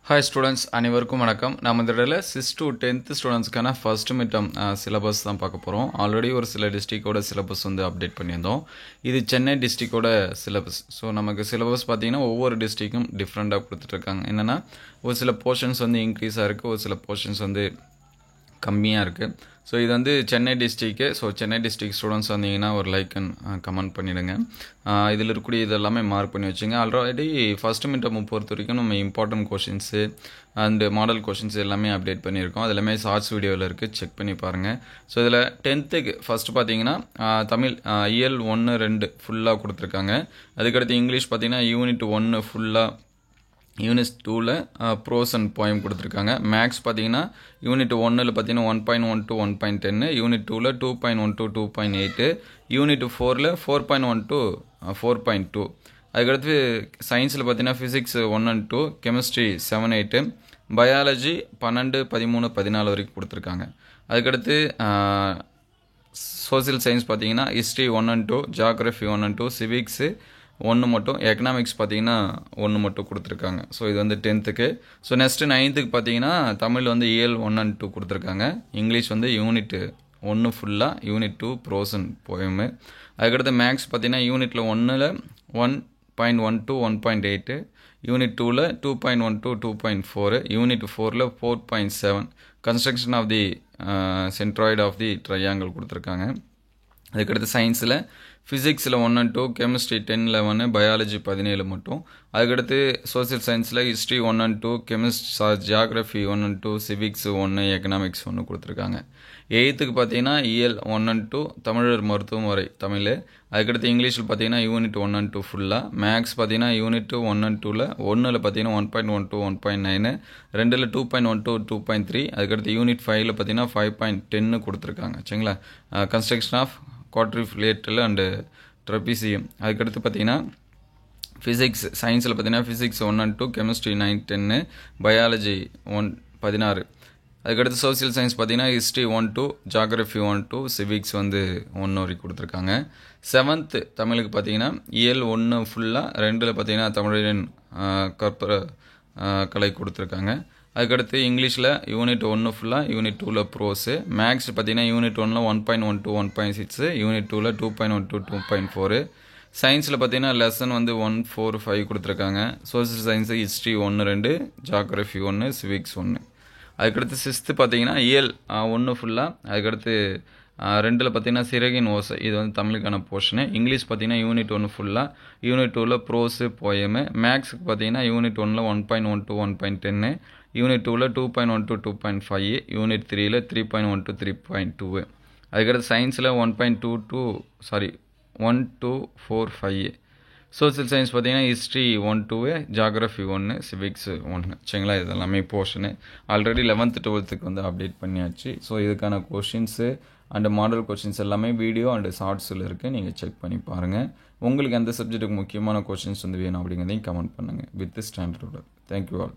Hi students, அனைவருக்கும் வணக்கம். நம்ம இந்த இடையில 6 to 10th ஸ்டூடெண்ட்ஸ்க்கான ஃபர்ஸ்ட் மிட்டம் சிலபஸ் தான் பார்க்க போகிறோம். ஆல்ரெடி ஒரு சில டிஸ்ட்ரிக்டோட சிலபஸ் வந்து அப்டேட் பண்ணியிருந்தோம். இது சென்னை டிஸ்ட்ரிக்டோட சிலபஸ். ஸோ நமக்கு சிலபஸ் பார்த்தீங்கன்னா ஒவ்வொரு டிஸ்ட்ரிக்கும் டிஃப்ரெண்ட்டாக கொடுத்துட்ருக்காங்க. என்னென்னா ஒரு சில போர்ஷன்ஸ் வந்து இன்க்ரீஸாக இருக்குது, ஒரு சில போர்ஷன்ஸ் வந்து கம்மியாக இருக்குது. ஸோ இது வந்து சென்னை டிஸ்ட்ரிக்கு. ஸோ சென்னை டிஸ்ட்ரிக் ஸ்டூடெண்ட்ஸ் வந்தீங்கன்னா ஒரு லைக் அண்ட் கமெண்ட் பண்ணிவிடுங்க. இதில் இருக்கக்கூடிய இதெல்லாமே மார்க் பண்ணி வச்சுங்க. ஆல்ரெடி ஃபஸ்ட்டு மிட்டம் பொறுத்த வரைக்கும் நம்ம important questions and model questions எல்லாமே அப்டேட் பண்ணியிருக்கோம். அது எல்லாமே ஷார்ட்ஸ் வீடியோவில் இருக்குது, செக் பண்ணி பாருங்கள். ஸோ இதில் 10th ஃபஸ்ட்டு பார்த்தீங்கன்னா தமிழ் இயல் 1, 2 ஃபுல்லாக கொடுத்துருக்காங்க. அதுக்கடுத்து இங்கிலீஷ் பார்த்தீங்கன்னா யூனிட் 1 ஃபுல்லாக, யூனிட் 2ல் ப்ரோஸ் அண்ட் போயம் கொடுத்துருக்காங்க. மேக்ஸ் பார்த்தீங்கன்னா யூனிட் 1ல் பார்த்தீங்கன்னா 1.1 to 1.10, யூனிட் 2ல் 2.1 to 2.8, யூனிட் 4ல் 4.1 to 4.2. அதுக்கடுத்து சயின்ஸில் பார்த்தீங்கன்னா ஃபிசிக்ஸ் 1 and 2, கெமிஸ்ட்ரி 7, 8, பயாலஜி 12, 13, 14 வரைக்கும் கொடுத்துருக்காங்க. அதுக்கடுத்து சோசியல் சயின்ஸ் பார்த்தீங்கன்னா history 1 and 2, geography 1 and 2, civics 1 மட்டும், எக்கனாமிக்ஸ் பார்த்தீங்கன்னா 1 மட்டும் கொடுத்துருக்காங்க. ஸோ இது வந்து 10th. ஸோ நெக்ஸ்ட்டு 9th பார்த்தீங்கன்னா தமிழ் வந்து இயல் 1 and 2 கொடுத்துருக்காங்க. இங்கிலீஷ் வந்து யூனிட் 1 ஃபுல்லாக, யூனிட் 2 ப்ரோஸ் அண்ட் போயமு. அதுக்கடுத்து மேக்ஸ் பார்த்தீங்கன்னா யூனிட்டில் 1ல் 1.1 to 1.8, யூனிட் 2ல் 2.1 to 2.4, யூனிட் 4ல் 4.7, construction of the centroid of the triangle கொடுத்துருக்காங்க. அதுக்கடுத்து சயின்ஸில் ஃபிசிக்ஸில் 1 and 2, கெமிஸ்ட்ரி 10, 11, பயாலஜி 17 மட்டும். அதுக்கடுத்து சோசியல் சயின்ஸில் history 1 and 2, geography 1 and 2, civics 1, economics 1 கொடுத்துருக்காங்க. 8th பார்த்தீங்கன்னா இயல் 1 and 2, தமிழர் மருத்துவம் வரை தமிழ். அதுக்கடுத்து இங்கிலீஷில் பார்த்தீங்கன்னா யூனிட் 1 and 2 ஃபுல்லாக. மேக்ஸ் பார்த்தீங்கன்னா யூனிட் 1 and 2ல் 1ல் பார்த்தீங்கன்னா 1.1 to 1.9, 2ல் 2.1 to 2.3. அதுக்கடுத்து யூனிட் 5ல் பார்த்தீங்கன்னா 5.10 கொடுத்துருக்காங்க. சரிங்களா? Construction of quadrilateral and trapezium. அதுக்கடுத்து பார்த்தீங்கன்னா ஃபிசிக்ஸ் சயின்ஸில் பார்த்தீங்கன்னா ஃபிசிக்ஸ் 1 and 2, கெமிஸ்ட்ரி 9, 10, பயாலஜி 1, 16. அதுக்கடுத்து சோசியல் சயின்ஸ் பார்த்தீங்கன்னா ஹிஸ்ட்ரி 1, 2, ஜியாகிரஃபி 1, 2, சிவிக்ஸ் வந்து 1 வரைக்கும் கொடுத்துருக்காங்க. 7th தமிழுக்கு பார்த்தீங்கன்னா இயல் 1 ஃபுல்லாக, 2ல் பார்த்தீங்கன்னா தமிழின் கற்ப கலை கொடுத்துருக்காங்க. அதுக்கடுத்து இங்கிலீஷில் யூனிட் 1 ஃபுல்லாக, யூனிட் 2ல் ப்ரோஸு. மேக்ஸ் பார்த்தீங்கன்னா யூனிட் 1ல் 1.1 to 1.6, யூனிட் 2ல் 2.1 to 2.4. சயின்ஸில் பார்த்தீங்கன்னா லெசன் வந்து 1, 4, 5 கொடுத்துருக்காங்க. Social science history 1, 2, geography 1, civics 1. அதுக்கடுத்து 6th பார்த்தீங்கன்னா இயல் 1 ஃபுல்லாக. அதுக்கடுத்து 2ல் பார்த்தீங்கன்னா சிறகின் ஓசை, இது வந்து தமிழுக்கான போர்ஷனு. இங்கிலீஷ் பார்த்தீங்கன்னா யூனிட் 1 ஃபுல்லாக, யூனிட் 2ல் ப்ரோஸு போயமு. மேக்ஸுக்கு பார்த்தீங்கன்னா யூனிட் 1ல் 1.1 to 1.10, யூனிட் 2ல் 2.1 to 2.5, யூனிட் 3ல் 3.1 to 3.2. அதுக்கடுத்து சயின்ஸில் 1 to 4, 5. சோசியல் சயின்ஸ் பார்த்தீங்கன்னா ஹிஸ்ட்ரி 1, 2, ஜியாகிரஃபி 1, சிவிக்ஸ் 1. சரிங்களா? இதெல்லாமே போர்ஷனு. ஆல்ரெடி 11th 12th வந்து அப்டேட் பண்ணியாச்சு. ஸோ இதுக்கான கொஷின்ஸு அண்டு மாடல் கொஷின்ஸ் எல்லாமே வீடியோ அண்டு ஷார்ட்ஸில் இருக்குது, நீங்கள் செக் பண்ணி பாருங்கள். உங்களுக்கு எந்த சப்ஜெக்ட்டுக்கு முக்கியமான கொஷின்ஸ் வந்து வேணும் அப்படிங்கிறதையும் கமெண்ட் பண்ணுங்கள் வித் ஸ்டாண்டர்ட். Thank you all.